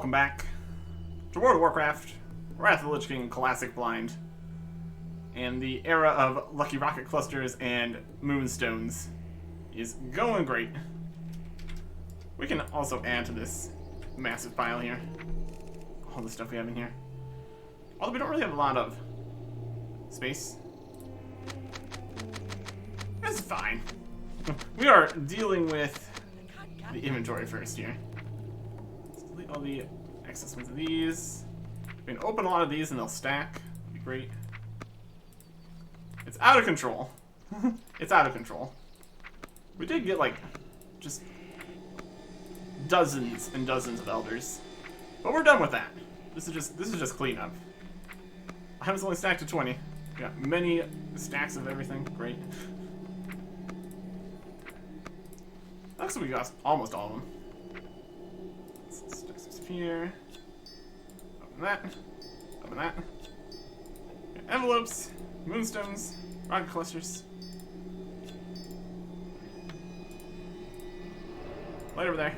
welcome back to World of Warcraft, Wrath of the Lich King Classic Blind, and the era of Lucky Rocket Clusters and Moonstones is going great. We can also add to this massive pile here, all the stuff we have in here. Although we don't really have a lot of space. That's fine. We are dealing with the inventory first here. Let's delete all the excess ones of these. We can open a lot of these and they'll stack. That'd be great. It's out of control. It's out of control. We did get like just dozens and dozens of elders, but we're done with that. This is just cleanup. I was only stacked to 20. We got many stacks of everything. Great. Looks like we got almost all of them. Let's stick some stuff here. Open that. Open that. Envelopes, moonstones, rocket clusters. Right over there.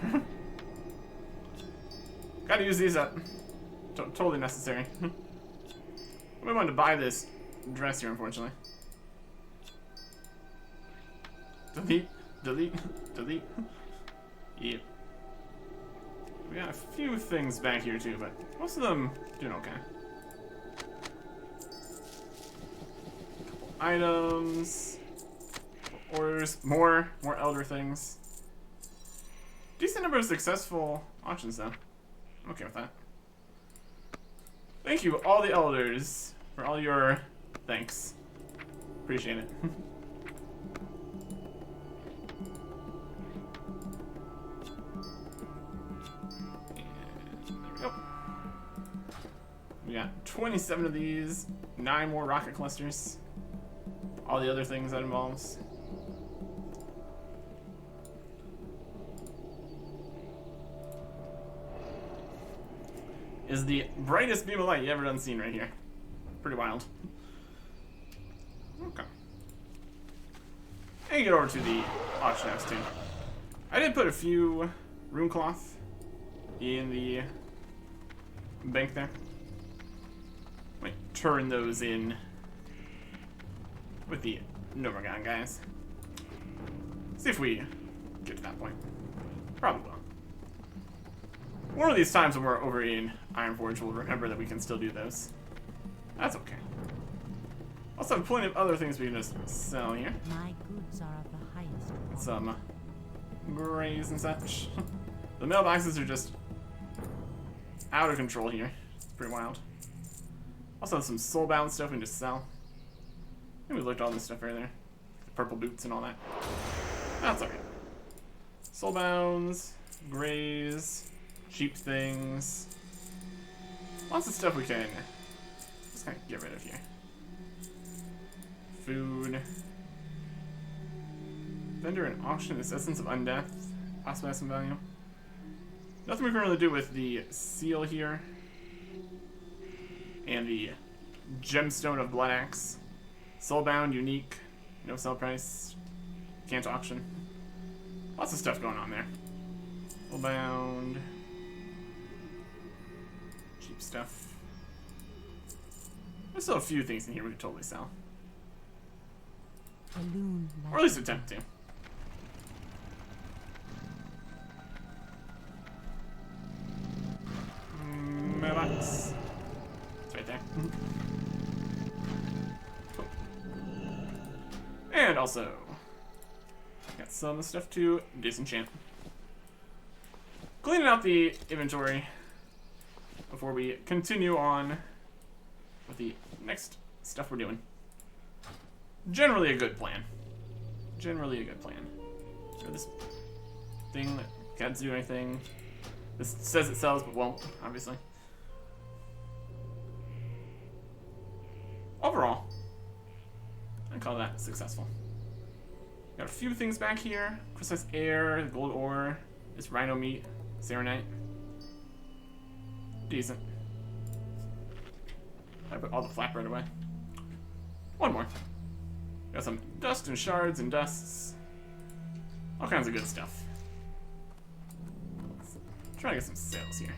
Gotta use these up. Totally necessary. We wanted to buy this dress here, unfortunately. Delete, delete, delete. Yep. We got a few things back here too, but most of them doing okay. Couple items, orders, more elder things. Decent number of successful auctions though. I'm okay with that. Thank you, all the elders, for all your thanks. Appreciate it. We got 27 of these, 9 more rocket clusters, all the other things that involves. Is the brightest beam of light you ever done seen right here. Pretty wild. Okay. And get over to the auction house too. I did put a few rune cloth in the bank there. Might turn those in with the Nomergon guys. See if we get to that point. Probably will. One of these times when we're over in Ironforge, we'll remember that we can still do those. That's okay. Also have plenty of other things we can just sell here. My goods are of the highest quality. Some grays and such. The mailboxes are just out of control here. It's pretty wild. Also have some soulbound stuff we can just sell. I think we looked at all this stuff earlier. The purple boots and all that. That's alright. Soulbounds, grays, cheap things. Lots of stuff we can just kind of get rid of here. Food. Vendor and auction, Essence of Undeath. Possibly has some value. Nothing we can really do with the seal here. And the Gemstone of Blood Axe. Soulbound, unique, no sell price. Can't auction. Lots of stuff going on there. Soulbound. Cheap stuff. There's still a few things in here we could totally sell. Or at least attempt to. Mailbox. It's right there. Cool. And also, got some stuff to disenchant. Cleaning out the inventory before we continue on with the next stuff we're doing. Generally a good plan. Generally a good plan. Or this thing that can't do anything. This says it sells but won't, obviously. Overall, I'd call that successful. Got a few things back here. Crystallized air, gold ore, this rhino meat, serenite. Decent. I put all the flap right away. One more. Got some dust and shards and dusts. All kinds of good stuff. Let's try to get some sales here.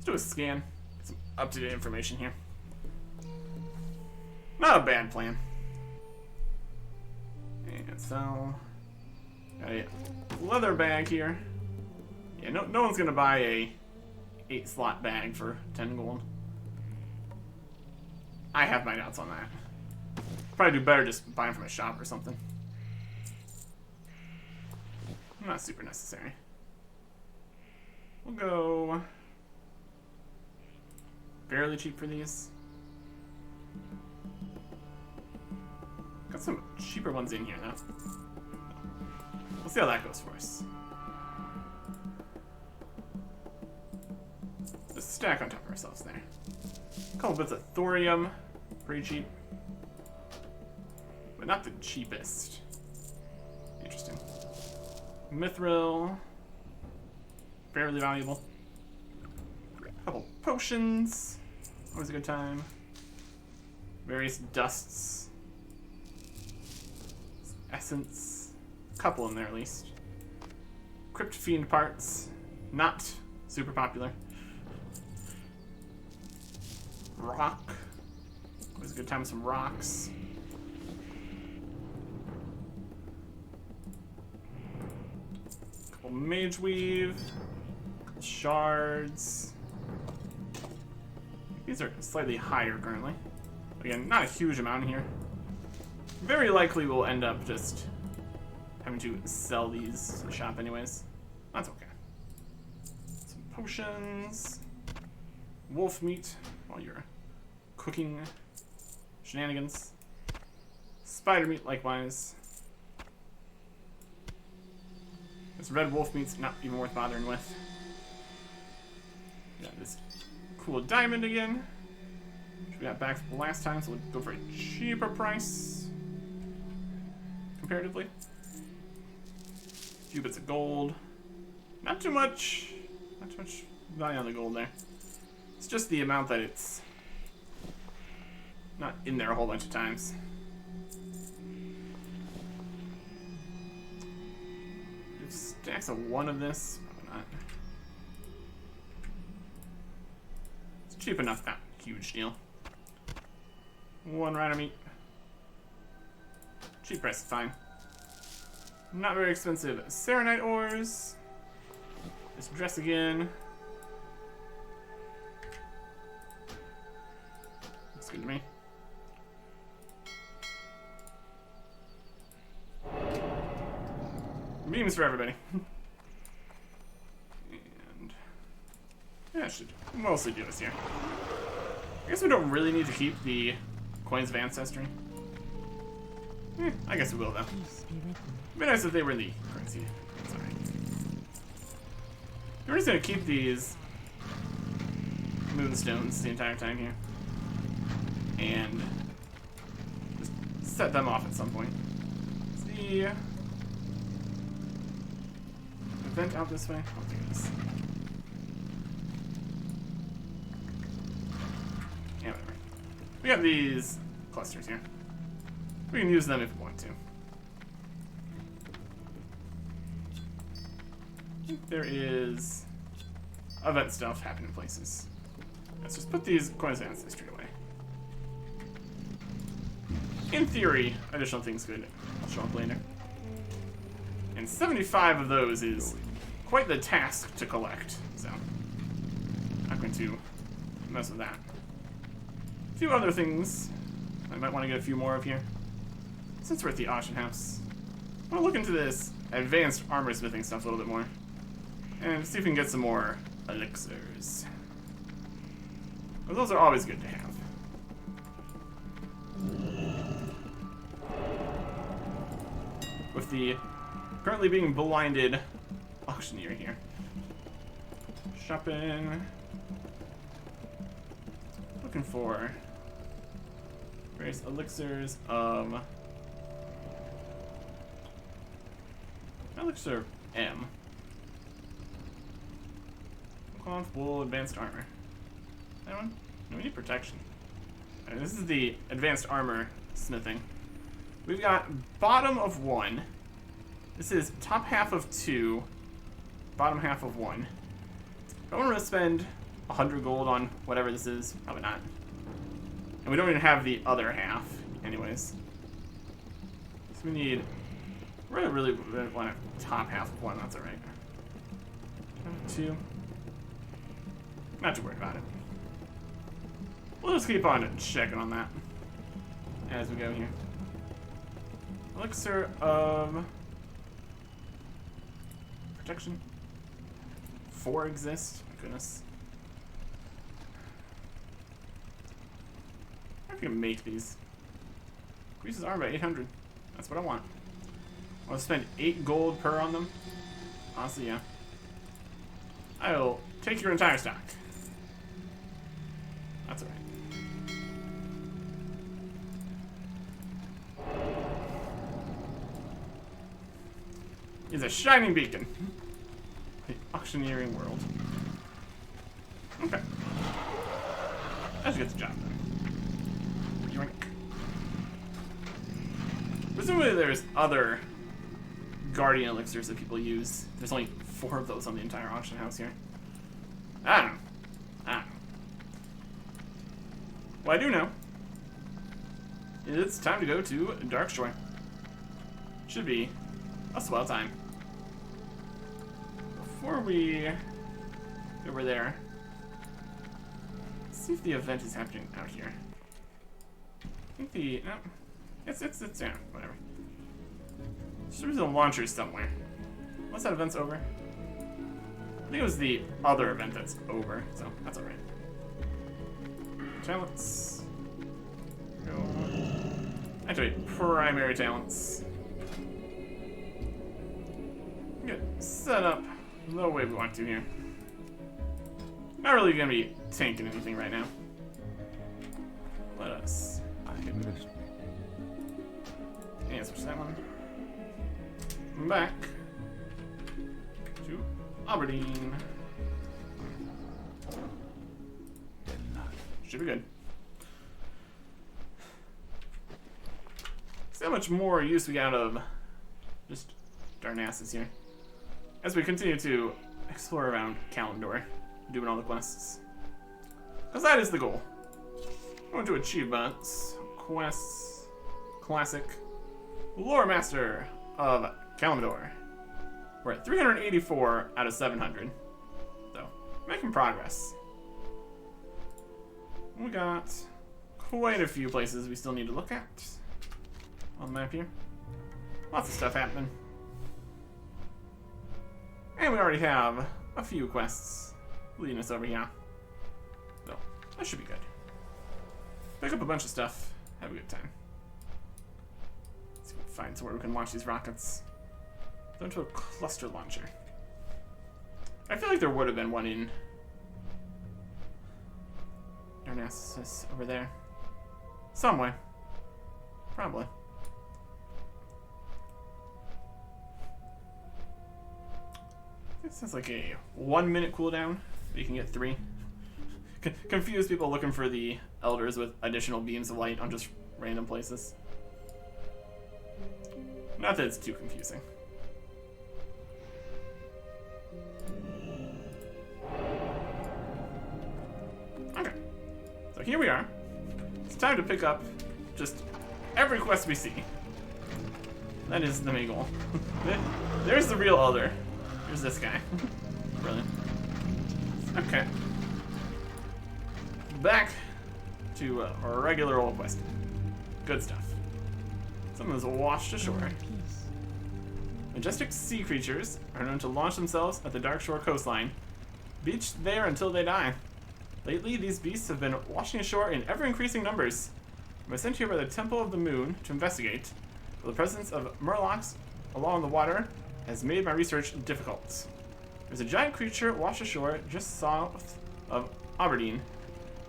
Let's do a scan. Get some up-to-date information here. Not a bad plan. And so, got a leather bag here. Yeah, no one's gonna buy a 8-slot bag for 10 gold. I have my doubts on that. Probably do better just buying from a shop or something. Not super necessary. We'll go fairly cheap for these. Got some cheaper ones in here though. We'll see how that goes for us. Just stack on top of ourselves there. A couple bits of thorium, pretty cheap. But not the cheapest. Interesting. Mithril, fairly valuable. A couple potions, always a good time. Various dusts. Essence, a couple in there at least. Crypt Fiend parts, not super popular. Rock, always a good time with some rocks. Couple Mage Weave, couple shards. These are slightly higher currently. Again, not a huge amount here. Very likely we'll end up just having to sell these to the shop anyways. That's okay. Some potions. Wolf meat while you're cooking shenanigans. Spider meat likewise. This red wolf meat's not even worth bothering with. Got this cool diamond again, which we got back from the last time, so we'll go for a cheaper price. Comparatively. A few bits of gold. Not too much value on the gold there. It's just the amount that it's not in there a whole bunch of times. There's stacks of one of this. Probably not. It's cheap enough, not a huge deal. One rhino meat. Cheap price is fine. Not very expensive Serenite ores. This dress again. Looks good to me. Beams for everybody. And yeah, it should mostly do us here. I guess we don't really need to keep the Coins of Ancestry. I guess we will though. It'd be nice if they were in the currency. That's alright. We're just gonna keep these moonstones the entire time here. And just set them off at some point. Is the event out this way? I don't think it is. Yeah, whatever. We got these clusters here. We can use them if we want to. I think there is event stuff happening in places. Let's just put these Coins of Ancestry away. In theory, additional things could show up later. And 75 of those is quite the task to collect, so I'm not going to mess with that. A few other things I might want to get a few more of here. Since we're at the auction house, I want to look into this advanced armor smithing stuff a little bit more. And see if we can get some more elixirs. Well, those are always good to have. With the currently being blinded auctioneer here. Shopping. Looking for various elixirs of elixir M. Cloth, wool, advanced armor. That one? No, we need protection. Right, this is the advanced armor smithing. We've got bottom of 1. This is top half of 2, bottom half of 1. I don't want to spend 100 gold on whatever this is? Probably not. And we don't even have the other half, anyways. So we need... really want a top half of one, that's alright. 2. Not too worried about it. We'll just keep on checking on that as we go here. Elixir of protection. 4 exist. My goodness. I can make these. Increases armor by 800. That's what I want. I'll spend 8 gold per on them. Honestly, yeah. I'll take your entire stock. That's alright. Is a shining beacon. The auctioneering world. Okay. That should get the job done. Yoink. Presumably there's other guardian elixirs that people use. There's only 4 of those on the entire auction house here. I don't know. What I do know is it's time to go to Darkshore. Should be a swell time. Before we go over there, let's see if the event is happening out here. I think the no, it's yeah, whatever. Should be the launchers somewhere. Once that event's over, I think it was the other event that's over, so that's alright. Talents. Go. Activate primary talents. Get set up the way we want to here. Not really gonna be tanking anything right now. Let us. Yeah, switch that one. Back to Aberdeen. Should be good. See how much more use we got of just Darnassus here. As we continue to explore around Kalimdor, doing all the quests. Because that is the goal. Going to achievements, quests, classic, Lore Master of Kalimdor. We're at 384 out of 700. So, making progress. We got quite a few places we still need to look at on the map here. Lots of stuff happening. And we already have a few quests leading us over here. So, that should be good. Pick up a bunch of stuff, have a good time. Let's see if we can find somewhere we can launch these rockets. Go into a cluster launcher. I feel like there would have been one in Darnassus over there. Somewhere. Probably. This is like a 1-minute cooldown. You can get 3. Confuse people looking for the elders with additional beams of light on just random places. Not that it's too confusing. Okay. So here we are. It's time to pick up just every quest we see. That is the main goal. There's the real elder. Here's this guy. Brilliant. Okay. Back to a regular old quest. Good stuff. Someone's washed ashore. Majestic sea creatures are known to launch themselves at the Darkshore coastline, beached there until they die. Lately, these beasts have been washing ashore in ever-increasing numbers. I was sent here by the Temple of the Moon to investigate, but the presence of murlocs along the water has made my research difficult. There's a giant creature washed ashore just south of Aberdeen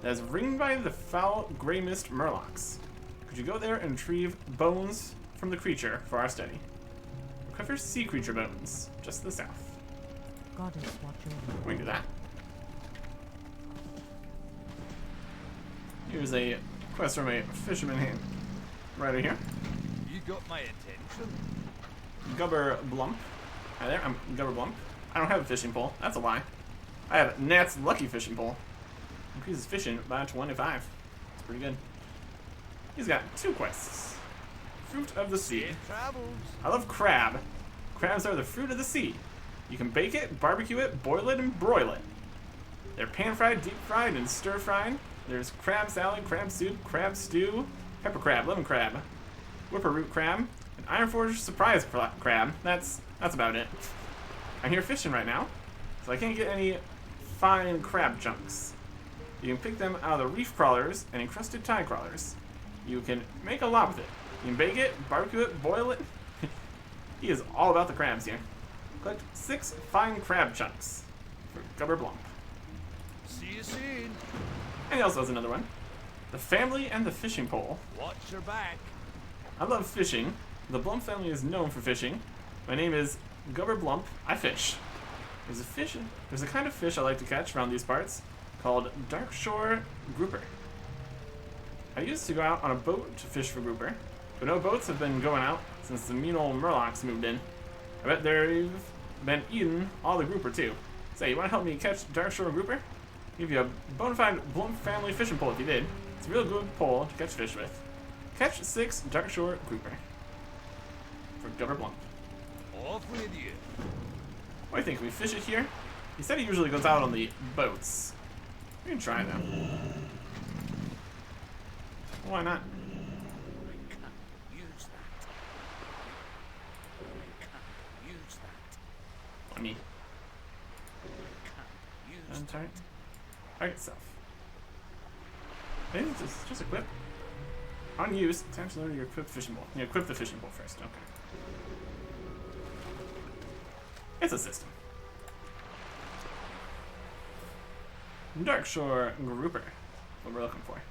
that is ringed by the foul gray mist murlocs. Could you go there and retrieve bones from the creature for our study? Recover sea creature bones, just to the south. Goddess, watch over. We can do that. Here's a quest from a fisherman hand right here. You got my attention. Gubber Blump. Hi there, I'm Gubber Blump. I don't have a fishing pole. That's a lie. I have Nat's Lucky Fishing Pole. Increases fishing by 25. It's pretty good. He's got 2 quests. Fruit of the Sea. It travels. I love crab. Crabs are the fruit of the sea. You can bake it, barbecue it, boil it, and broil it. They're pan-fried, deep-fried, and stir-fried. There's crab salad, crab soup, crab stew, pepper crab, lemon crab, whipper root crab, and Iron Forge surprise crab. That's about it. I'm here fishing right now, so I can't get any fine crab chunks. You can pick them out of the reef crawlers and encrusted tide crawlers. You can make a lot with it. You can bake it, barbecue it, boil it. He is all about the crabs here. Collect 6 fine crab chunks for Gubber Blump. See you soon. And he also has another one. The Family and the Fishing Pole. Watch your back. I love fishing. The Blump family is known for fishing. My name is Gubber Blump. I fish. There's a kind of fish I like to catch around these parts called Darkshore grouper. I used to go out on a boat to fish for grouper, but no boats have been going out since the mean old Murlocs moved in. I bet they've been eating all the grouper too. Say, you want to help me catch Darkshore grouper? Give you a bona fide Blump family fishing pole if you did. It's a real good pole to catch fish with. Catch 6 Darkshore grouper for Gubber Blump. Off with you. What do you think? Can we fish it here? He said he usually goes out on the boats. We can try that. Why not? I can't use that. I can't use that. I mean, I can't use untarget. Target self. I think it's just equip. Unused. Time to learn your equip fishing pole. You equip the fishing pole first. Okay. It's a system. Darkshore grouper. What we're looking for.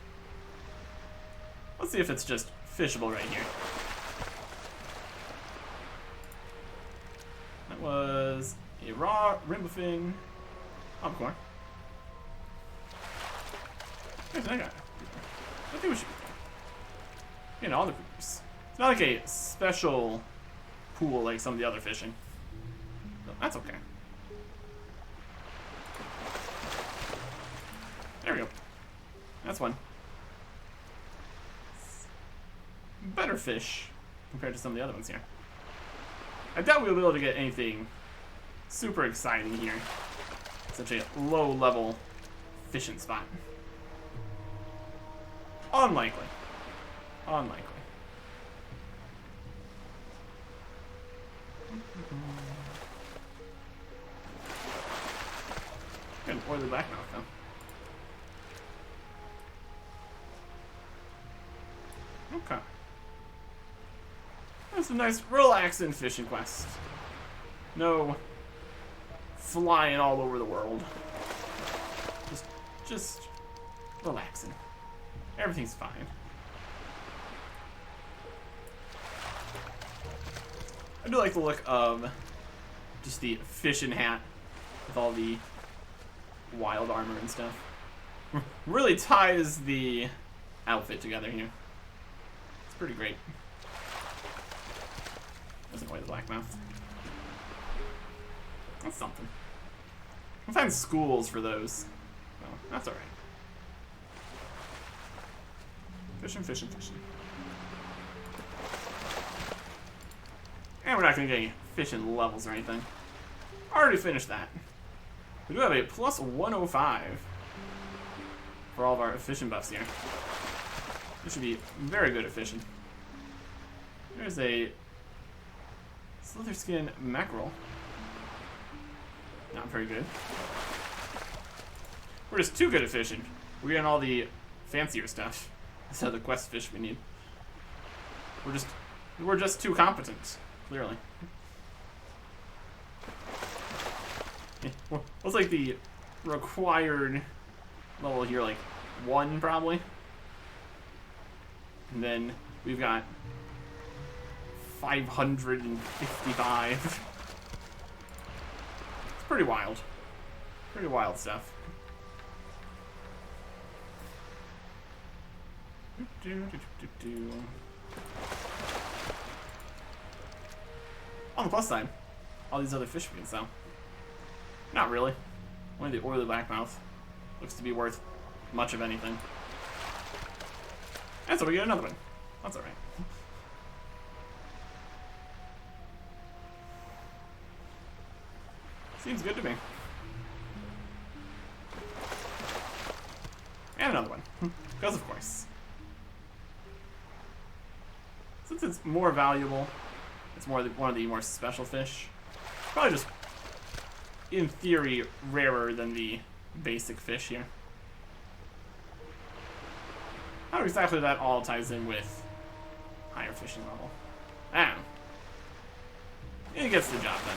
Let's see if it's just fishable right here. That was a raw rimblefin popcorn. There's that guy. I think we should be all the groupers. It's not like a special pool like some of the other fishing. But that's okay. There we go. That's one. Better fish compared to some of the other ones here. I doubt we'll be able to get anything super exciting here. Such a low level fishing spot. Unlikely. Unlikely. Got an oily blackmouth though. Okay. That's a nice relaxing fishing quest. No flying all over the world. Just relaxing. Everything's fine. I do like the look of just the fishing hat with all the wild armor and stuff. Really ties the outfit together here. It's pretty great. Doesn't weigh the blackmouth. That's something. I'll find schools for those. Well, that's alright. Fishing, fishing, fishing. And we're not going to get any fishing levels or anything. Already finished that. We do have a plus 105 for all of our fishing buffs here. We should be very good at fishing. There's a slither skin mackerel. Not very good. We're just too good at fishing. We're getting all the fancier stuff. Instead of the quest fish we need. We're just too competent, clearly. What's like the required level here? Like 1 probably. And then we've got 555. It's pretty wild. Pretty wild stuff. On the plus side, all these other fish we can sell. Not really. Only the oily blackmouth looks to be worth much of anything. And so we get another one. That's alright. Seems good to me. And another one. Because of course. Since it's more valuable, it's one of the more special fish. Probably just, in theory, rarer than the basic fish here. How exactly that all ties in with higher fishing level. I don't know. It gets the job done.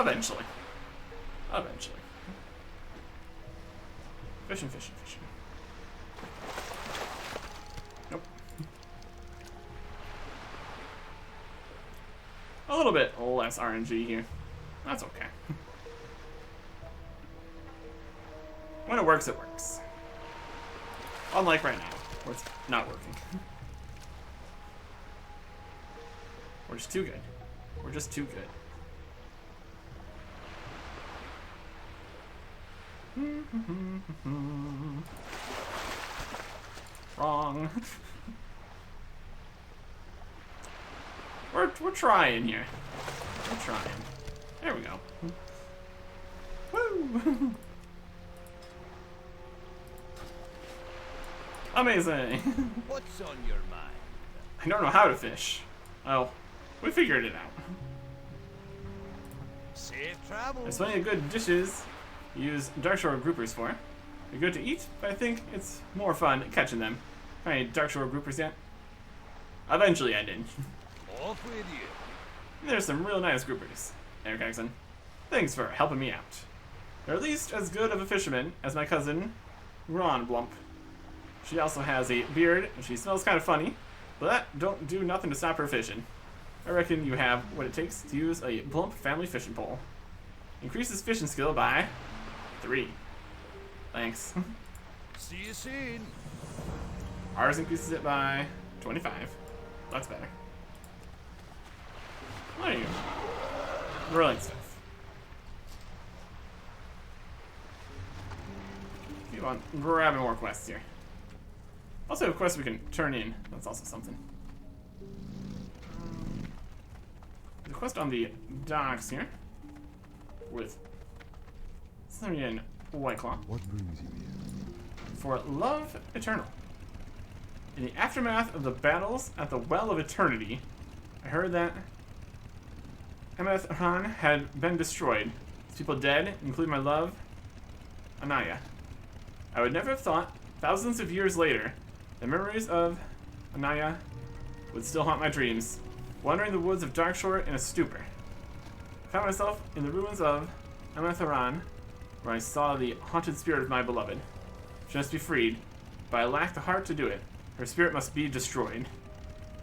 Eventually. Eventually. Fishing, fishing, fishing. Nope. A little bit less RNG here. That's okay. When it works, it works. Unlike right now, where it's not working. We're just too good. We're just too good. Wrong. We're trying here. We're trying. There we go. Woo! Amazing. What's on your mind? I don't know how to fish. Oh, we figured it out. Safe travel. There's plenty of good dishes to use Darkshore groupers for. They're good to eat, but I think it's more fun catching them. Find any Darkshore groupers yet? Eventually I did. Off with you. There's some real nice groupers. Eric Jackson. Thanks for helping me out. They're at least as good of a fisherman as my cousin, Ron Blump. She also has a beard, and she smells kind of funny, but that don't do nothing to stop her fishing. I reckon you have what it takes to use a Blump family fishing pole. Increases fishing skill by 3. Thanks. See you soon. Ours increases it by 25. That's better. There you go. Brilliant stuff. Keep on grabbing more quests here. Also, have quests we can turn in. That's also something. There's a quest on the docks here with something in WotLK. What brings you here? For Love Eternal. In the aftermath of the battles at the Well of Eternity, I heard that Anachronist had been destroyed. With people dead, including my love, Anaya. I would never have thought, thousands of years later, the memories of Anaya would still haunt my dreams. Wandering the woods of Darkshore in a stupor. I found myself in the ruins of Anachronist, where I saw the haunted spirit of my beloved. She must be freed, but I lack the heart to do it. Her spirit must be destroyed.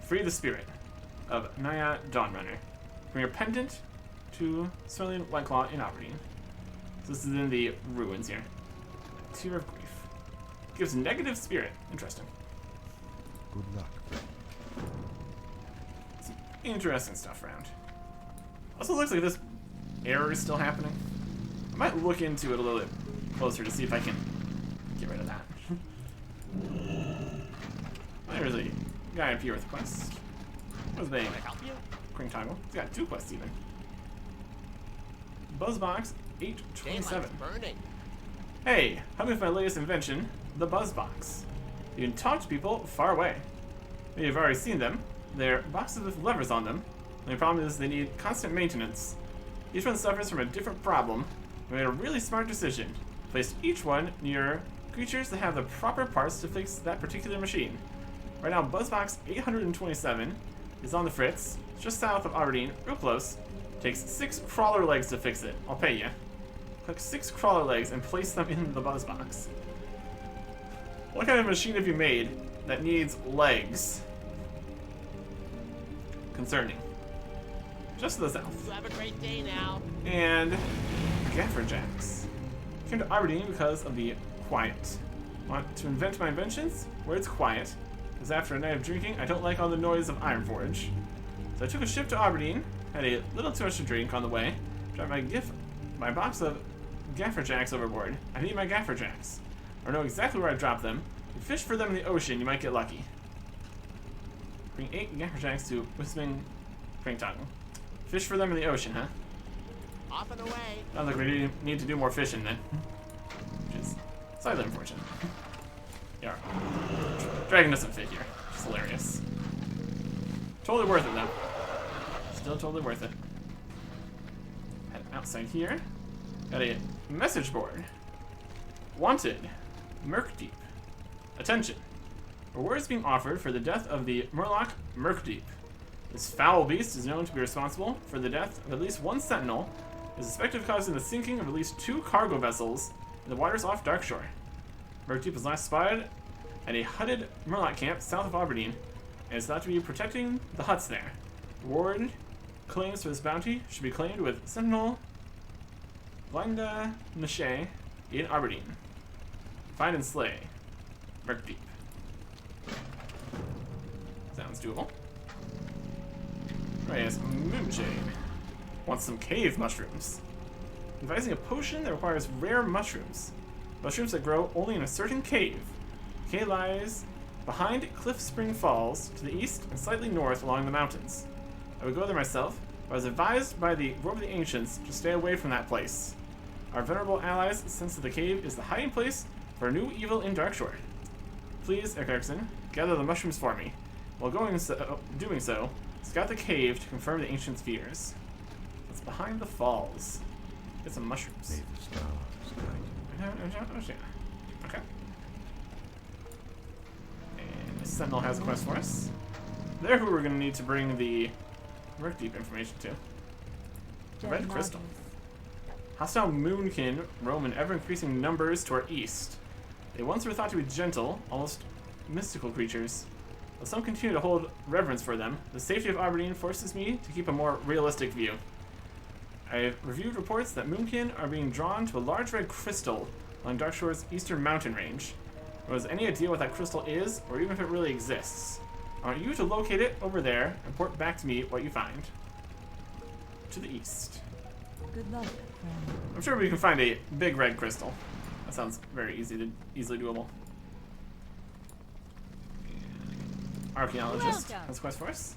Free the spirit of Naya Dawnrunner. Bring her pendant to Cerulean Whiteclaw in Aberdeen. So this is in the ruins here. Tear of Grief. Gives negative spirit. Interesting. Good luck. Some interesting stuff around. Also looks like this error is still happening. I might look into it a little bit closer to see if I can get rid of that. There's a guy up here with a quest. What's the name? Can I help you? Queen Toggle. He's got 2 quests even. Buzzbox 827. Daylight's burning. Hey, help me with my latest invention, the Buzzbox. You can talk to people far away. Maybe you've already seen them. They're boxes with levers on them. The only problem is they need constant maintenance. Each one suffers from a different problem. We made a really smart decision. Placed each one near creatures that have the proper parts to fix that particular machine. Right now, Buzzbox 827 is on the fritz, just south of Aberdeen, real close. Takes 6 crawler legs to fix it. I'll pay you. Click 6 crawler legs and place them in the Buzzbox. What kind of machine have you made that needs legs? Concerning. Just to the south. You have a great day now. And Gaffer Jacks. Came to Aberdeen because of the quiet. Want to invent my inventions where it's quiet. Because after a night of drinking, I don't like all the noise of Ironforge. So I took a ship to Aberdeen, had a little too much to drink on the way, dropped my box of gaffer jacks overboard. I need my gaffer jacks. Or know exactly where I dropped them. If you fish for them in the ocean, you might get lucky. Bring 8 gaffer jacks to Whispering Cranktongue. Fish for them in the ocean, huh? Off and away. Sounds like we need to do more fishing then. Which is slightly unfortunate. Yeah. Dragging us some fit here. It's hilarious. Totally worth it though. Still totally worth it. Head outside here. Got a message board. Wanted. Murkdeep. Attention. Rewards being offered for the death of the Murloc Murkdeep. This foul beast is known to be responsible for the death of at least 1 sentinel, is suspected of causing the sinking of at least 2 cargo vessels in the waters off Darkshore. Murkdeep was last spotted at a hutted Murloc camp south of Aberdeen, and is thought to be protecting the huts there. Reward claims for this bounty should be claimed with Sentinel Blinda Nashe in Aberdeen. Find and slay Murkdeep. Sounds doable. Oh yes, Moonshade. Wants some cave mushrooms. Advising a potion that requires rare mushrooms. Mushrooms that grow only in a certain cave. The cave lies behind Cliff Spring Falls, to the east and slightly north along the mountains. I would go there myself, but I was advised by the Grove of the Ancients to stay away from that place. Our venerable allies sense that the cave is the hiding place for a new evil in Darkshore. Please, Erickson, gather the mushrooms for me. While doing so, scout the cave to confirm the Ancients' fears. It's behind the falls. Get some mushrooms. May the stars guide you. Okay. And the Sentinel has a quest for us. They're who we're going to need to bring the Murkdeep information to. The Red Crystal. Hostile moonkin roam in ever-increasing numbers to our east. They once were thought to be gentle, almost mystical creatures. Though some continue to hold reverence for them, the safety of Aberdeen forces me to keep a more realistic view. I've reviewed reports that moonkin are being drawn to a large red crystal along Darkshore's eastern mountain range. Who has any idea what that crystal is, or even if it really exists? I want you to locate it over there and report back to me what you find. To the east. Good luck, friend. I'm sure we can find a big red crystal. That sounds very easily doable. Archaeologist has a quest for us.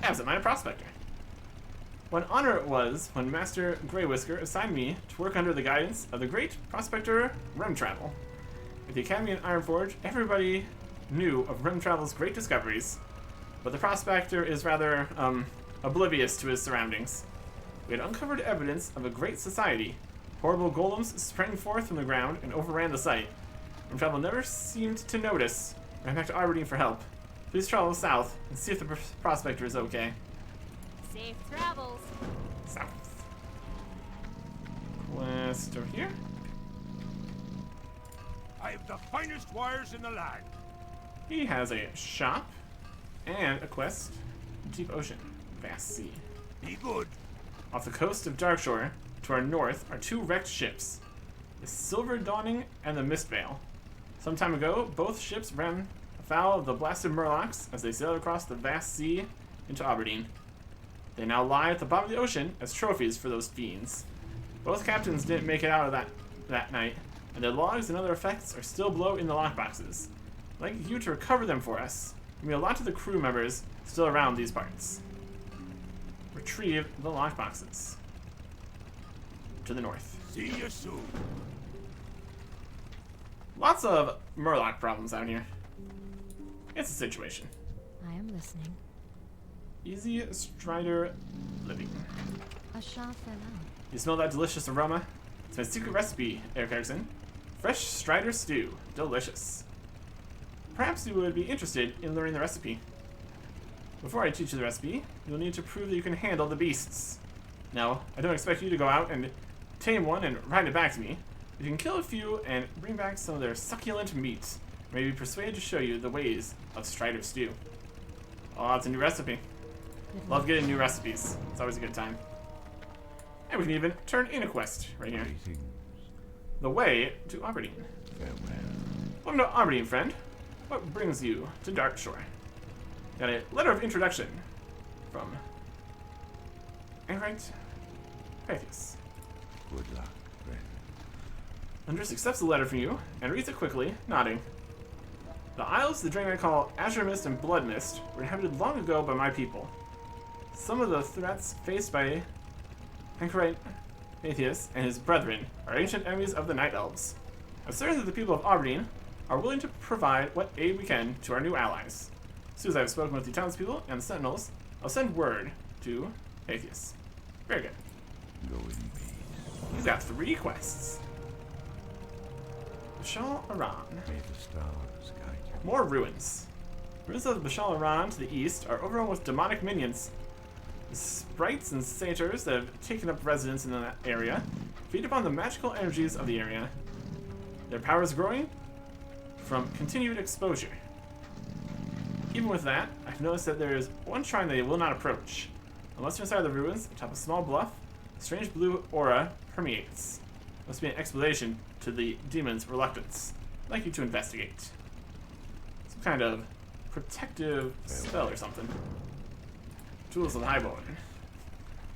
Absent-minded prospector. What an honor it was when Master Greywhisker assigned me to work under the guidance of the great prospector Remtravel. At the Academy in Ironforge, everybody knew of Remtravel's great discoveries, but the prospector is rather, oblivious to his surroundings. We had uncovered evidence of a great society. Horrible golems sprang forth from the ground and overran the site. Remtravel never seemed to notice. Ran back to Aberdeen for help. Please travel south and see if the prospector is okay. Safe travels. South. Quest over here. I have the finest wires in the land. He has a shop and a quest. Deep ocean. Vast sea. Be good. Off the coast of Darkshore, to our north, are 2 wrecked ships. The Silver Dawning and the Mistveil. Some time ago, both ships ran afoul of the blasted Murlocs as they sailed across the vast sea into Aberdeen. They now lie at the bottom of the ocean as trophies for those fiends. Both captains didn't make it out of that night, and their logs and other effects are still below in the lockboxes. I'd like you to recover them for us. We have a lot of the crew members still around these parts. Retrieve the lockboxes. To the north. See you soon. Lots of Murloc problems out here. It's a situation. I am listening. Easy Strider living. A shot fell out. You smell that delicious aroma? It's my secret recipe, Eric Erickson. Fresh Strider stew. Delicious. Perhaps you would be interested in learning the recipe. Before I teach you the recipe, you'll need to prove that you can handle the beasts. Now, I don't expect you to go out and tame one and ride it back to me. But you can kill a few and bring back some of their succulent meat. Maybe persuade to show you the ways of Strider stew. Oh, it's a new recipe. Love getting new recipes. It's always a good time. And we can even turn in a quest right here. Greetings. The way to Aberdeen. Farewell. Welcome to Aberdeen, friend. What brings you to Darkshore? Got a letter of introduction from Anachronist. Good luck, friend. Andres accepts the letter from you and reads it quickly, nodding. The isles the drain I call Azure Mist and Blood Mist were inhabited long ago by my people. Some of the threats faced by Anachronist Atheist and his brethren are ancient enemies of the Night Elves. I'm certain that the people of Aberdeen are willing to provide what aid we can to our new allies. As soon as I have spoken with the townspeople and the sentinels, I'll send word to Atheist. Very good. Go in peace. He's got 3 quests. Bashal Aran. May the stars guide you. More ruins. Ruins of Bashal Aran to the east are overrun with demonic minions. The sprites and satyrs that have taken up residence in that area feed upon the magical energies of the area. Their power is growing from continued exposure. Even with that, I've noticed that there is one shrine they will not approach. Unless you're inside the ruins, atop a small bluff, a strange blue aura permeates. Must be an explanation to the demon's reluctance. I'd like you to investigate. Some kind of protective spell or something. Tools of the Highborn.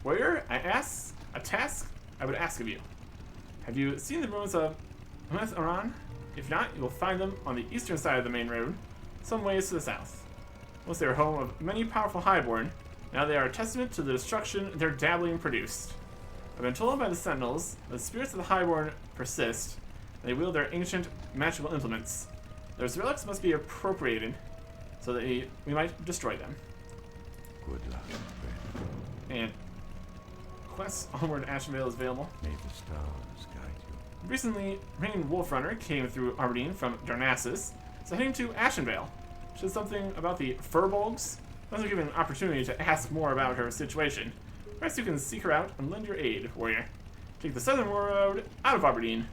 Warrior, a task I would ask of you. Have you seen the ruins of Aran? If not, you will find them on the eastern side of the main road, some ways to the south. Once they were home of many powerful Highborn, now they are a testament to the destruction their dabbling produced. I've been told by the Sentinels that the spirits of the Highborn persist, and they wield their ancient magical implements. Those relics must be appropriated, so that we might destroy them. Good luck, friend. And Quest Onward Ashenvale is available. May the stars guide you. Recently, Rain Wolfrunner came through Aberdeen from Darnassus, so heading to Ashenvale. She said something about the Furbolgs. I wasn't given an opportunity to ask more about her situation. Perhaps you can seek her out and lend your aid, warrior. Take the southern road out of Aberdeen.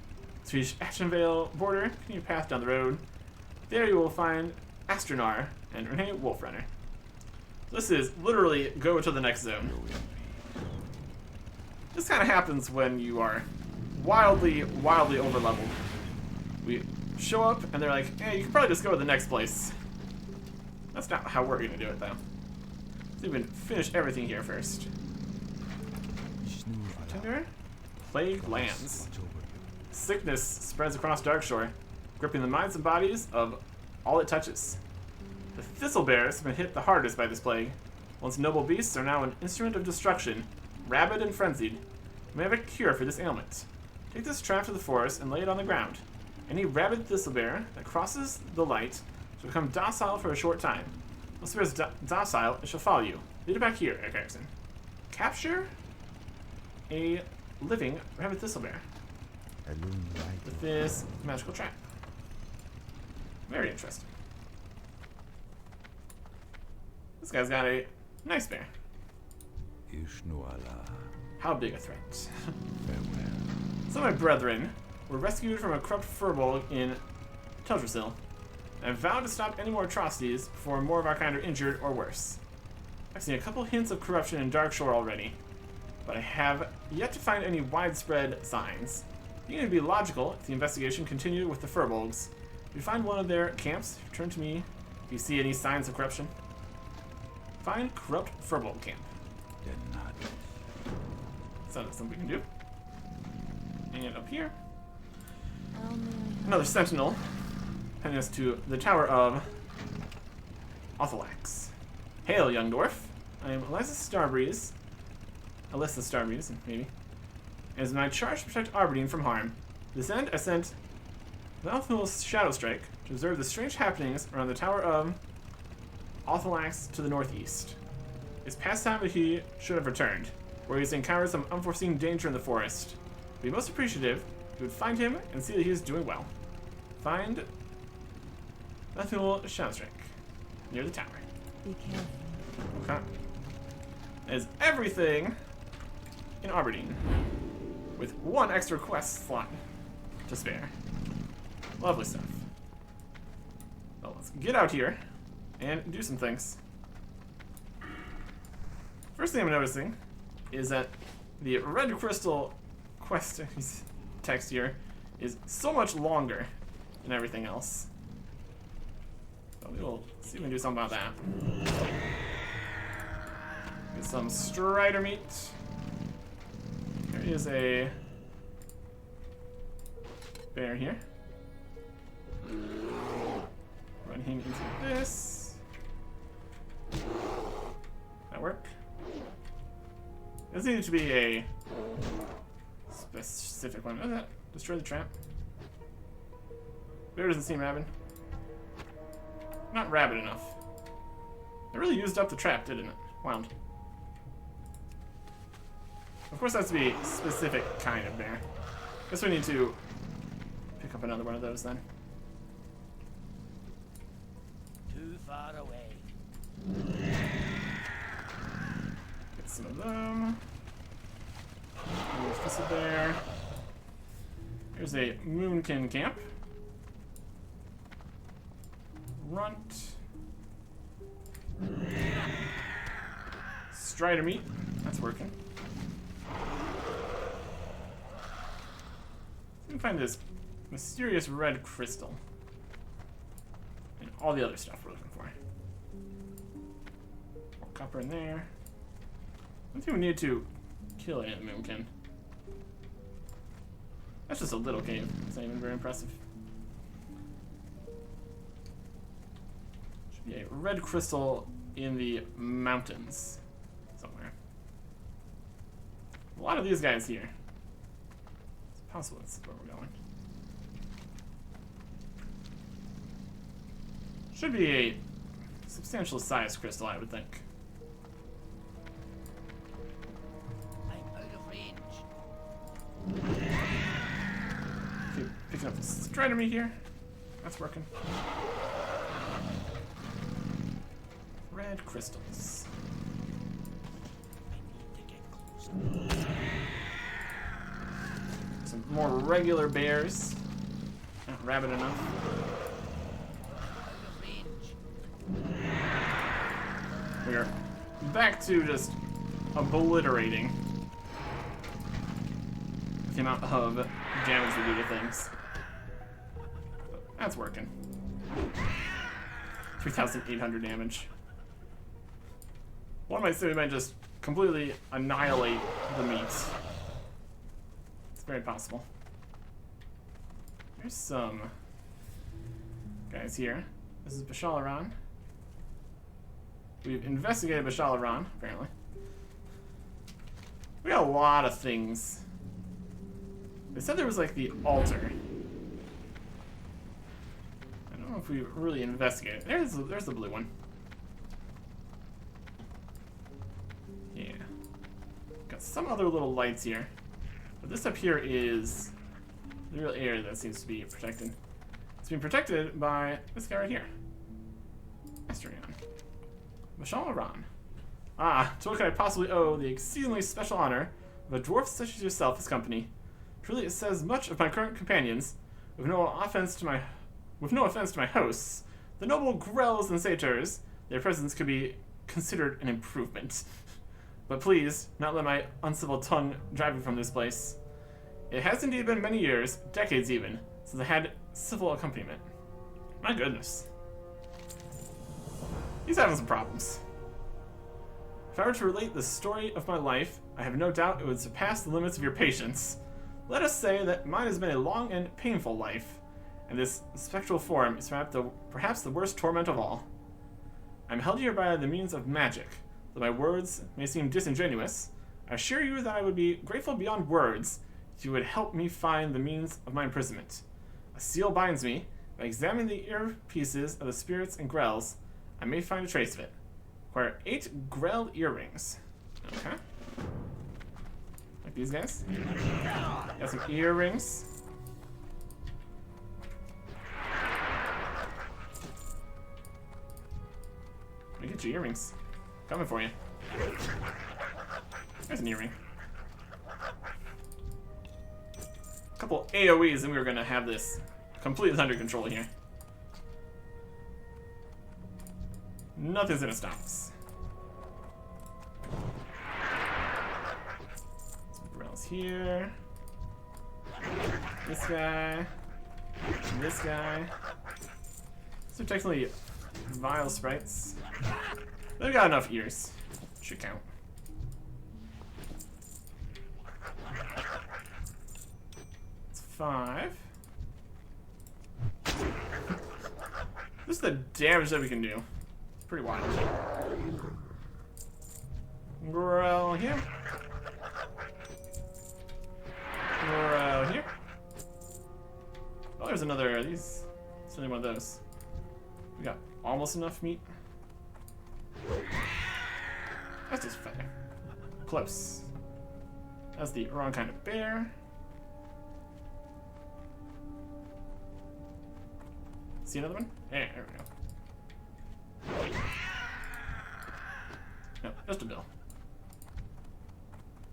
To reach Ashenvale border, continue path down the road. There you will find Astronar and Renee Wolfrunner. This is literally go to the next zone. Go in peace. This kind of happens when you are wildly overleveled. We show up and they're like, hey, you can probably just go to the next place. That's not how we're going to do it, though. Let's even finish everything here first. Tender? Plague lands. Sickness spreads across Darkshore, gripping the minds and bodies of all it touches. The Thistlebears have been hit the hardest by this plague. Once noble beasts are now an instrument of destruction, rabid and frenzied. We may have a cure for this ailment. Take this trap to the forest and lay it on the ground. Any rabid thistlebear that crosses the light shall become docile for a short time. Once the bear is docile, it shall follow you. Lead it back here, Eric Erickson. Capture a living rabid thistlebear with this magical trap. Very interesting. This guy's got a nice bear. Ishnuala. How big a threat? Farewell. Some of my brethren were rescued from a corrupt furbolg in Teldrassil, and vowed to stop any more atrocities before more of our kind are injured or worse. I've seen a couple hints of corruption in Darkshore already, but I have yet to find any widespread signs. I think it would be logical if the investigation continued with the furbolgs. If you find one of their camps, return to me if you see any signs of corruption. Find corrupt furbolg camp. Then not. So that's something we can do. And up here, How may I another sentinel heading us to the Tower of Othalax. Hail, young dwarf. I am Alyssa Starbreeze, maybe. It is my charge to protect Aberdeen from harm. To this end, I sent Valthul's Shadow Strike to observe the strange happenings around the Tower of Othalax to the northeast. It's past time that he should have returned, where he's encountered some unforeseen danger in the forest. I'd be most appreciative if you would find him and see that he is doing well. Find Valthul Shadow Strike near the tower. be careful? Okay. That is everything in Aberdeen, with one extra quest slot to spare. Lovely stuff. Well, let's get out here and do some things. First thing I'm noticing is that the red crystal quest text here is so much longer than everything else. So we will see if we can do something about that. Get some strider meat. There is a bear here. Run him into this. That work? This needs to be a specific one. Oh, that destroy the trap. Bear doesn't seem rabid. Not rabid enough. It really used up the trap, didn't it? Wound. Of course, that has to be a specific kind of bear. Guess we need to pick up another one of those then. Too far away. Get some of them. Move this there. Here's a Moonkin camp. Runt. Strider meat. That's working. Let me find this mysterious red crystal. And all the other stuff we're looking for. More copper in there. I don't think we need to kill any of the Moonkin. That's just a little cave. It's not even very impressive. Should be a red crystal in the mountains somewhere. A lot of these guys here. It's possible this is where we're going. Should be a substantial size crystal, I would think. I'm out of range. Okay, picking up the strider meat here. That's working. Red crystals. I need to get closer. Some more regular bears. Not rabid enough. Out of range. We are back to just obliterating the amount of damage we do to things. But that's working. 3,800 damage. One might say we might just completely annihilate the meat. It's very possible. There's some guys here. This is Bashalaran. We've investigated Bashalaran, apparently. We got a lot of things. They said there was like the altar. I don't know if we really investigated. There's the blue one. Yeah. Got some other little lights here. But this up here is the real area that seems to be protected. It's being protected by this guy right here. Asterion. Bashalaran. Ah, to what could I possibly owe the exceedingly special honor of a dwarf such as yourself as company? Truly it says much of my current companions, with no offense to my hosts, the noble grells and satyrs, their presence could be considered an improvement. But please, not let my uncivil tongue drive me from this place. It has indeed been many years, decades even, since I had civil accompaniment. My goodness. He's having some problems. If I were to relate the story of my life, I have no doubt it would surpass the limits of your patience. Let us say that mine has been a long and painful life, and this spectral form is perhaps the worst torment of all. I am held here by the means of magic. Though my words may seem disingenuous, I assure you that I would be grateful beyond words if you would help me find the means of my imprisonment. A seal binds me. By examining the earpieces of the spirits and grells, I may find a trace of it. Acquire 8 grell earrings. Okay. Like these guys. Got some earrings. Let me get your earrings. Coming for you. There's an earring. A couple AoEs and we were gonna have this completely under control here. Nothing's gonna stop us. Some grells here. This guy. And this guy. These are technically vile sprites. They've got enough ears. Should count. It's 5. This is the damage that we can do. Pretty wild. Growl here. Growl here. Oh, there's another of these. It's only one of those. We got almost enough meat. That's just fair. Close. That's the wrong kind of bear. See another one? There we go. No, just a bill.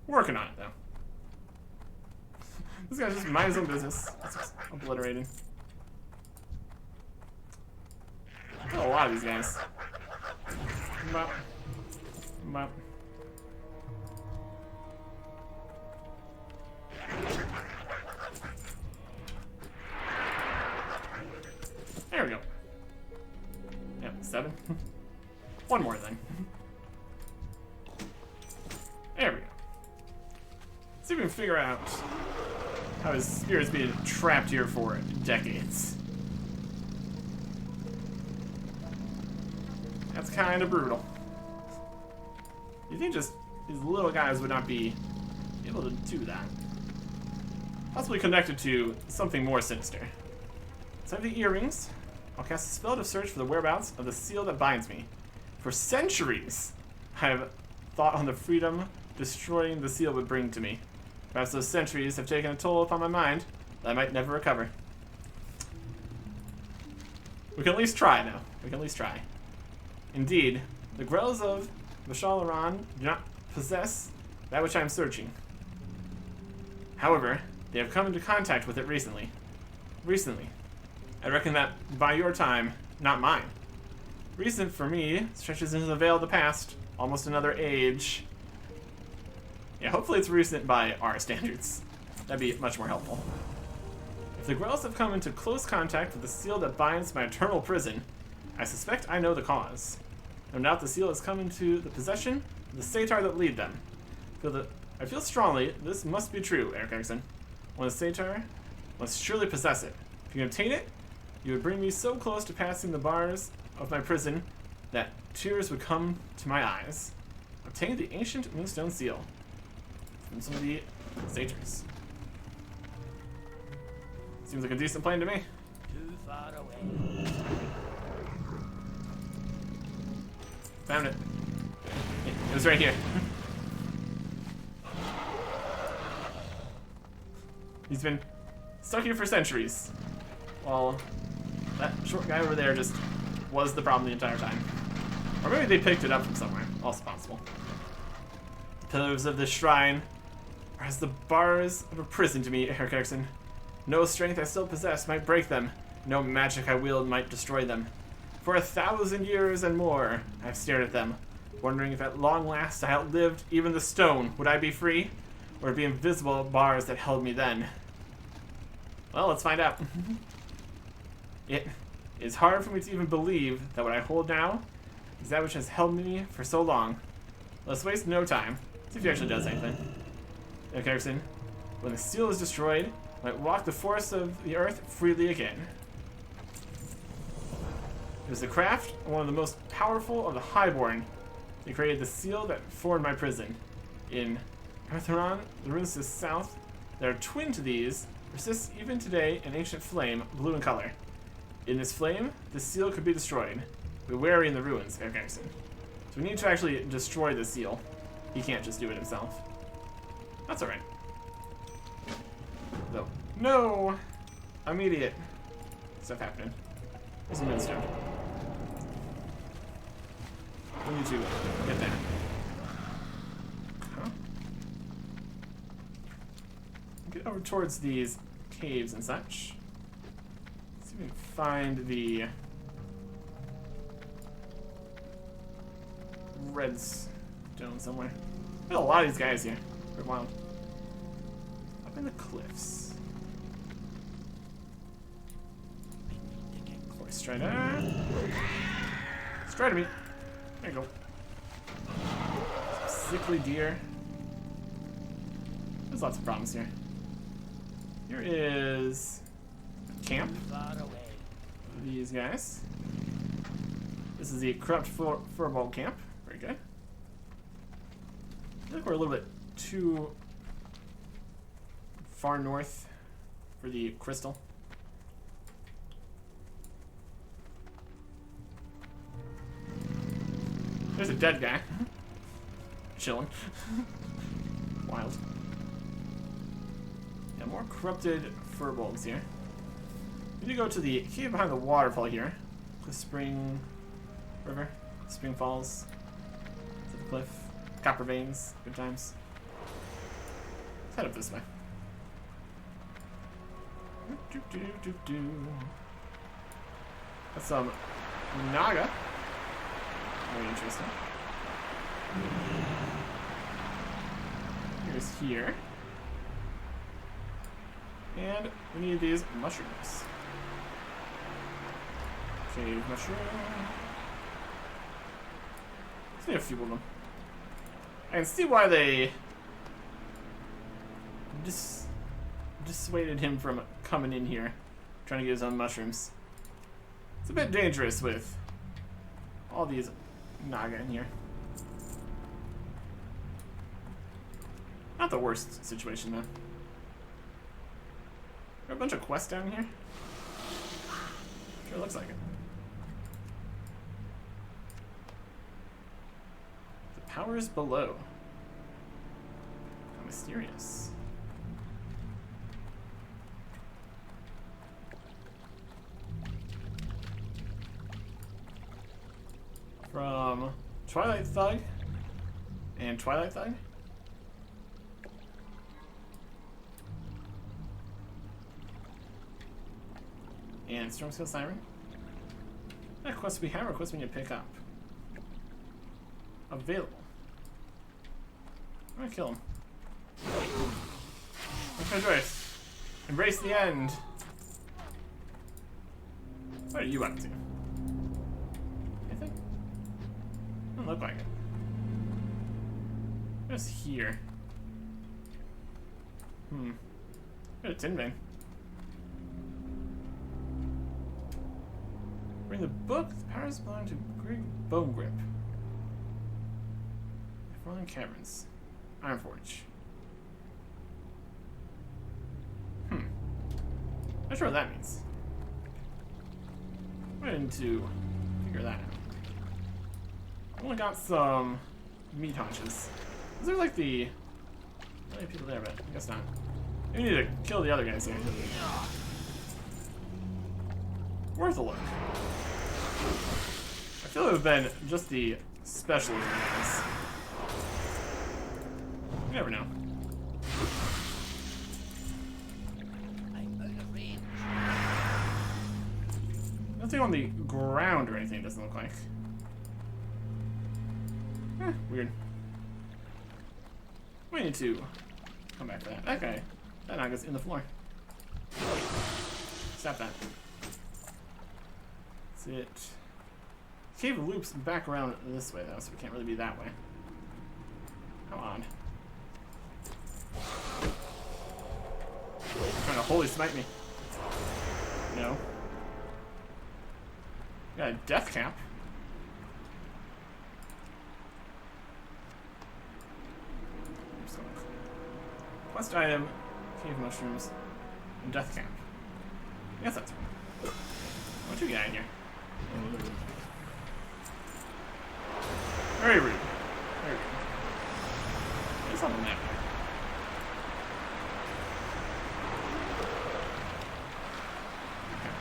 Working on it, though. This guy's just mind his own business. That's just obliterating. Got a lot of these guys. Bop. Bop. There we go. Yep, 7. One more then. There we go. See if we can figure out how his spirit's been trapped here for decades. That's kind of brutal. You think just these little guys would not be able to do that? Possibly connected to something more sinister. So I have the earrings. I'll cast a spell to search for the whereabouts of the seal that binds me. For centuries, I have thought on the freedom destroying the seal would bring to me. Perhaps those centuries have taken a toll upon my mind that I might never recover. We can at least try now. We can at least try. Indeed, the grells of Vashalaran do not possess that which I am searching. However, they have come into contact with it recently. I reckon that by your time, not mine. Recent for me stretches into the veil of the past, almost another age. Yeah, hopefully it's recent by our standards. That'd be much more helpful. If the grells have come into close contact with the seal that binds my eternal prison, I suspect I know the cause. No doubt the seal has come into the possession of the satyr that lead them. I feel strongly this must be true, Eric Erickson. One satyr must surely possess it. If you can obtain it, you would bring me so close to passing the bars of my prison that tears would come to my eyes. Obtain the ancient moonstone seal from some of the satyrs. Seems like a decent plan to me. Too far away. Found it. It was right here. He's been stuck here for centuries. While that short guy over there just was the problem the entire time. Or maybe they picked it up from somewhere. Also possible. The pillars of this shrine are as the bars of a prison to me, Eric Erickson. No strength I still possess might break them. No magic I wield might destroy them. For 1,000 years and more, I've stared at them, wondering if at long last I outlived even the stone. Would I be free? Or be invisible bars that held me then? Well, let's find out. It is hard for me to even believe that what I hold now is that which has held me for so long. Let's waste no time. See if he actually does anything. Okay, Erickson. When the seal is destroyed, I might walk the force of the earth freely again. It was the craft of one of the most powerful of the Highborn that created the seal that formed my prison. In Anachronist, the ruins to the south that are twin to these persists even today an ancient flame, blue in color. In this flame, the seal could be destroyed. Be wary in the ruins, Eric Erickson. So we need to actually destroy the seal. He can't just do it himself. That's alright. Though, no! Immediate stuff happening. There's a moonstone. We need to get that. Huh? Get over towards these caves and such. See if we can find the redstone somewhere. There's a lot of these guys here. Pretty wild. Up in the cliffs. Strider. Strider meat. There you go. Some sickly deer. There's lots of problems here. Here is a camp. Far away. These guys. This is the corrupt furball camp. Very good. I think we're a little bit too far north for the crystal. There's a dead guy. Chilling. Wild. Yeah, more corrupted furbolgs here. We need to go to the cave behind the waterfall here. The spring river. Spring falls. To the cliff. Copper veins. Good times. Let's head up this way. That's some Naga. Very interesting. Here's here. And we need these mushrooms. Cave mushroom. Let's need a few of them. I can see why they dissuaded him from coming in here, trying to get his own mushrooms. It's a bit dangerous with all these Naga in here. Not the worst situation, though. There are a bunch of quests down here. Sure looks like it. The powers below. How mysterious. From Twilight Thug and Twilight Thug. And Stormskill Siren. That quest we have or quest we need to pick up? Available. I'm gonna kill him. Okay, Joyce. Embrace the end. What are you up to? Anything? Doesn't look like it. Just here. Got a tin vein. Bring the book. The powers belong to Greg Bone Grip. Fallen Caverns. Ironforge. Not sure what that means. I'm going to figure that out. I only got some meat haunches. Is there like the... Not many people there, but I guess not. We need to kill the other guys here. Worth a look. I feel it would have been just the specialism guys. You never know. I'm out of range. Nothing on the ground or anything, doesn't look like. Weird. We need to come back to that. That guy, that Naga's in the floor. Stop that. That's it. Cave loops back around this way though, so we can't really be that way. How odd. Trying to holy smite me. No. Got a death cap. Quest item, cave mushrooms, and death cap. I guess that's right. Why'd you get out of here? Very rude. Very rude. There's something there. Okay.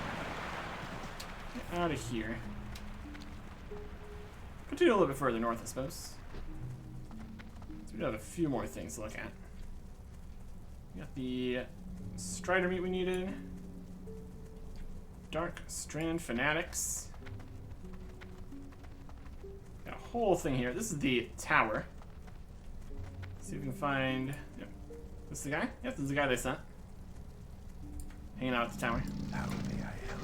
Get out of here. Continue a little bit further north, I suppose. So we do have a few more things to look at. We got the Strider meat we needed. Dark Strand Fanatics. Got a whole thing here. This is the tower. See if we can find... Yep. This is the guy? Yep, this is the guy they sent. Hanging out at the tower. How may I help?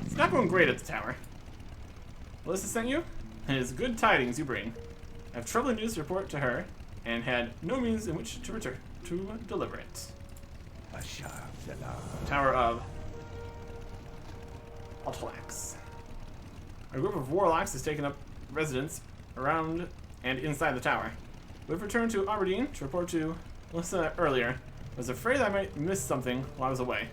It's not going great at the tower. Melissa sent you? It is good tidings you bring. I have troubling news to report to her, and had no means in which to return to deliver it. Tower of WotLK. A group of warlocks has taken up residence around and inside the tower. We've returned to Aberdeen to report to Melissa earlier. I was afraid I might miss something while I was away.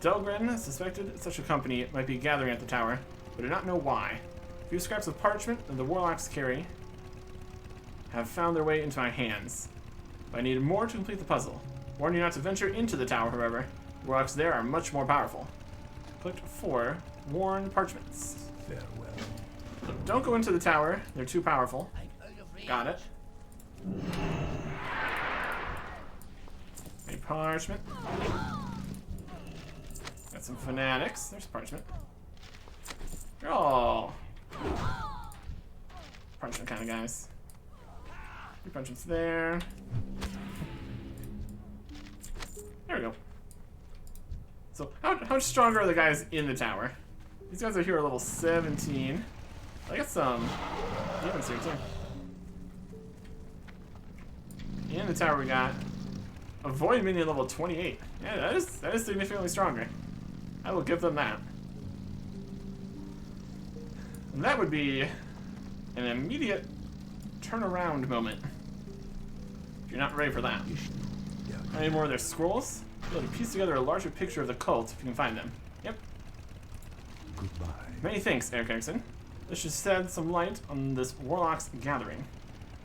Delgren suspected such a company might be gathering at the tower, but did not know why. A few scraps of parchment that the warlocks carry have found their way into my hands. But I needed more to complete the puzzle. Warn you not to venture into the tower, however. The warlocks there are much more powerful. Clicked 4 worn parchments. Farewell. So don't go into the tower. They're too powerful. I'm out of range. Got it. A parchment. Got some fanatics. There's parchment. Oh. Parchment kind of guys. 3 parchments there. There we go. So, how much stronger are the guys in the tower? These guys are here at level 17. I got some demons here, too. In the tower, we got a void minion level 28. Yeah, that is significantly stronger. I will give them that. And that would be an immediate turnaround moment. If you're not ready for that. How many more of their scrolls? Be able to piece together a larger picture of the cult if you can find them. Yep. Goodbye. Many thanks, Eric Erickson. This should shed some light on this warlock's gathering.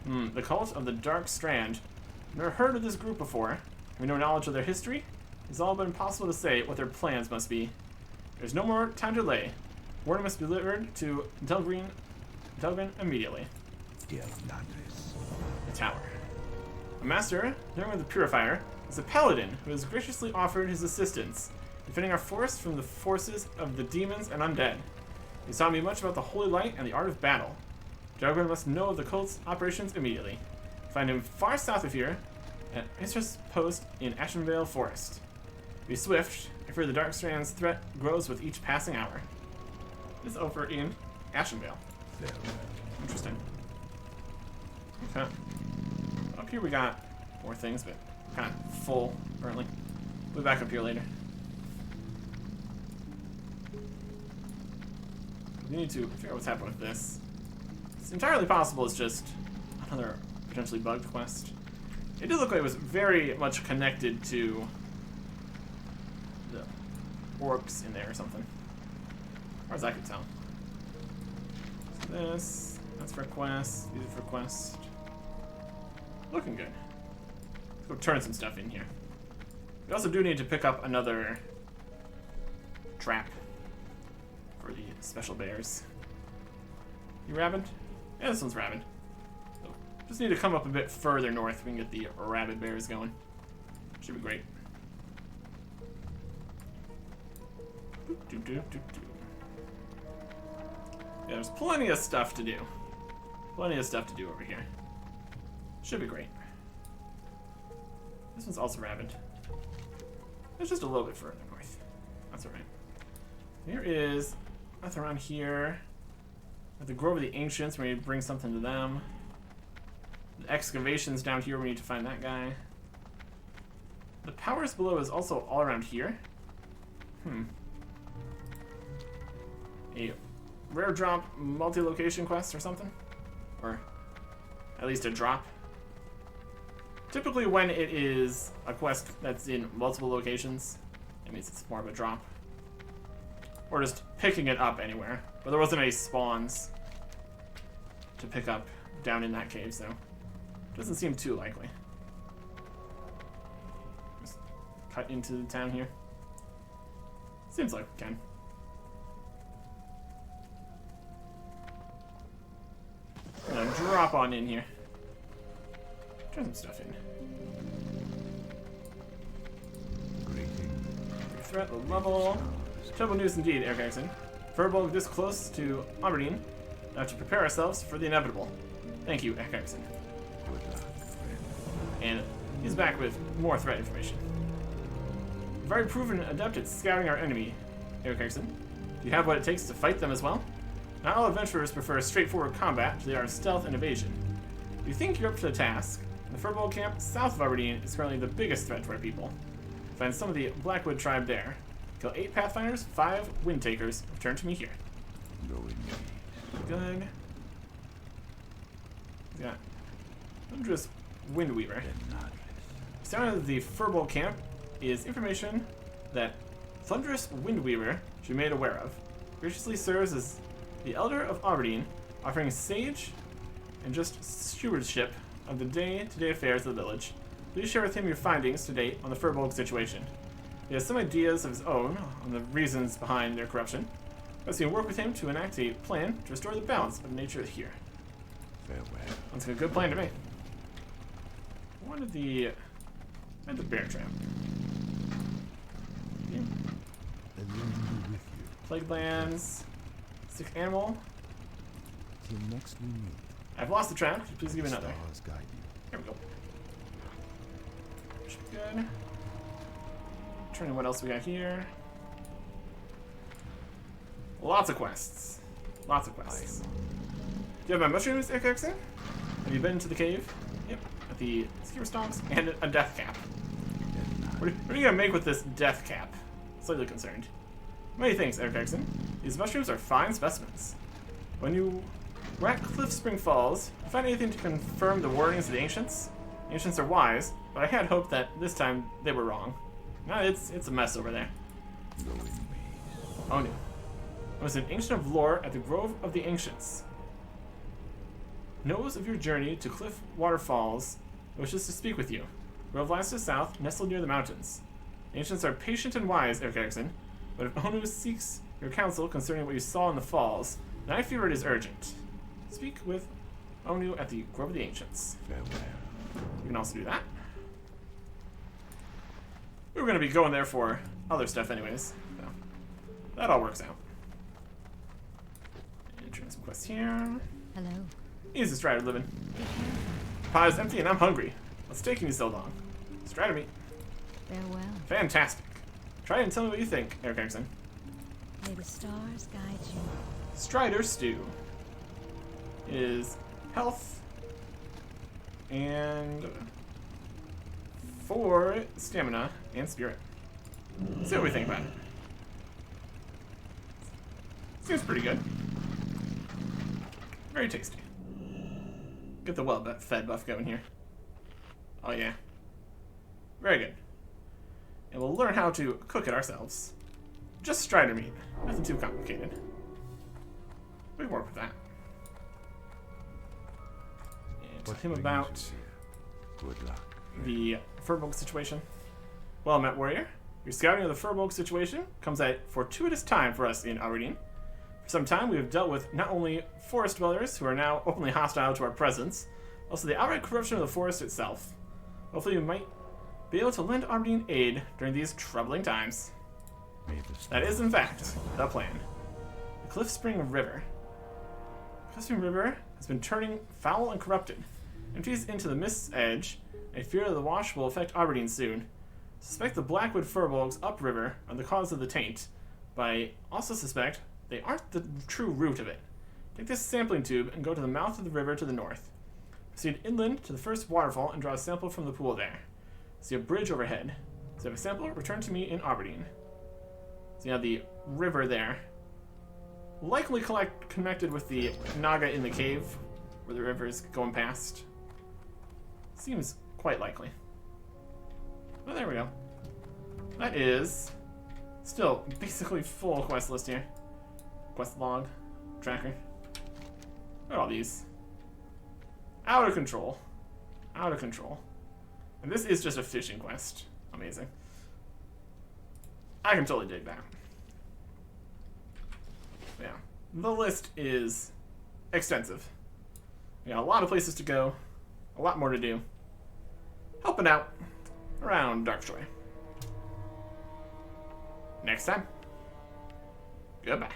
The cult of the Dark Strand. Never heard of this group before. Have we no knowledge of their history? It's all but impossible to say what their plans must be. There's no more time to delay. Warning must be delivered to Delgren immediately. Dear Landis. The tower. A master, known as the Purifier, is a paladin who has graciously offered his assistance, defending our forest from the forces of the demons and undead. He taught me much about the holy light and the art of battle. Delgren must know of the cult's operations immediately. Find him far south of here, at his post in Ashenvale Forest. Be swift. I fear the Dark Strand's threat grows with each passing hour. It's over in Ashenvale. Farewell. Interesting. Okay. Up here we got more things, but kind of full currently. We'll be back up here later. We need to figure out what's happening with this. It's entirely possible it's just another potentially bugged quest. It did look like it was very much connected to the orcs in there or something. As far as I could tell. So this, that's for quest, these are for quest. Looking good. Let's go turn some stuff in here. We also do need to pick up another trap for the special bears. You rabid? Yeah, this one's rabid. So just need to come up a bit further north. We can get the rabid bears going. Should be great. Yeah, there's plenty of stuff to do. Plenty of stuff to do over here. Should be great. This one's also rabid. It's just a little bit further north. That's alright. Here is nothing around here. At the Grove of the Ancients, we need to bring something to them. The excavations down here, we need to find that guy. The powers below is also all around here. A rare drop multi-location quest or something? Or at least a drop. Typically when it is a quest that's in multiple locations, it means it's more of a drop. Or just picking it up anywhere. But there wasn't any spawns to pick up down in that cave, so doesn't seem too likely. Just cut into the town here. Seems like we can. I'm gonna drop on in here. Turn some stuff in. Greeting. Threat level. Trouble news indeed, Eric Erickson. Furbolg this close to Aberdeen. Now to prepare ourselves for the inevitable. Thank you, Eric Erickson. Good luck, friend. And he's back with more threat information. Very proven adept at scouting our enemy, Eric Erickson. Do you have what it takes to fight them as well? Not all adventurers prefer straightforward combat, they are stealth and evasion. If you think you're up to the task, the Furbolg camp south of Aberdeen is currently the biggest threat to our people. Find some of the Blackwood tribe there. Kill 8 Pathfinders, 5 Windtakers. Return to me here. Go in peace. Good. Yeah. Thunderous Windweaver. Anachronist. Starting at the Furball camp is information that Thunderous Windweaver should be made aware of. Graciously serves as the Elder of Aberdeen, offering sage and just stewardship of the day-to-day affairs of the village. Please share with him your findings to date on the Furball situation. He has some ideas of his own on the reasons behind their corruption. Let's work with him to enact a plan to restore the balance of nature here. Farewell. That's a good plan to me. What did the bear trap? Yeah. And then be with you. Plague lands. Sick animal. Till next we meet. I've lost the trap. Please give me another. Stars guide you. Here we go. Should be good. Turning what else we got here. Lots of quests. Lots of quests. Do you have my mushrooms, Erkexen? Have you been to the cave? Yep. At the skewer stomps and a death cap. What are you gonna make with this death cap? Slightly concerned. Many thanks, Erkexen. These mushrooms are fine specimens. When you were at Cliff Spring Falls, did you find anything to confirm the warnings of the ancients? The ancients are wise, but I had hoped that this time they were wrong. No, it's a mess over there. Go in peace. Oh no. I was an ancient of lore at the Grove of the Ancients. Knows of your journey to Cliff Waterfalls and wishes to speak with you. Grove lies to the south, nestled near the mountains. The ancients are patient and wise, Erkexen, but if Onu seeks your counsel concerning what you saw in the falls, then I fear it is urgent. Speak with Onu at the Grove of the Ancients. Farewell. You can also do that. We were going to be going there for other stuff anyways, so that all works out. Entering some quests here. Hello. Easy Strider living. Be careful. Pie is empty and I'm hungry. What's taking you so long? Strider meat. Farewell. Fantastic. Try and tell me what you think, Eric Erickson. May the stars guide you. Strider Stew is health and 4 stamina and spirit. See what we think about it. Seems pretty good. Very tasty. Get the well-fed buff going here. Oh yeah. Very good. And we'll learn how to cook it ourselves. Just strider meat. Nothing too complicated. We can work with that. And tell him about Good luck. the Furball situation. Well met, warrior. Your scouting of the Furball situation comes at a fortuitous time for us in Aberdeen. For some time, we have dealt with not only forest dwellers who are now openly hostile to our presence, also the outright corruption of the forest itself. Hopefully, we might be able to lend Aberdeen aid during these troubling times. May the That is, in stars fact, guide you. the plan. The Cliff Spring River. The Cliff Spring River has been turning foul and corrupted. Empties into the mist's edge, and I fear that the wash will affect Aberdeen soon. Suspect the Blackwood Furbolgs upriver are the cause of the taint, but I also suspect they aren't the true root of it. Take this sampling tube and go to the mouth of the river to the north. Proceed inland to the first waterfall and draw a sample from the pool there. See a bridge overhead. So you have a sample, return to me in Aberdeen. So you have the river there. Likely connected with the Naga in the cave, where the river is going past. Seems quite likely. Well, there we go. That is still basically full quest list here. Quest log, tracker. Look at all these. Out of control. Out of control. And this is just a fishing quest. Amazing. I can totally dig that. Yeah. The list is extensive. We got a lot of places to go. A lot more to do. Helping out around Darkshore. Next time. Goodbye.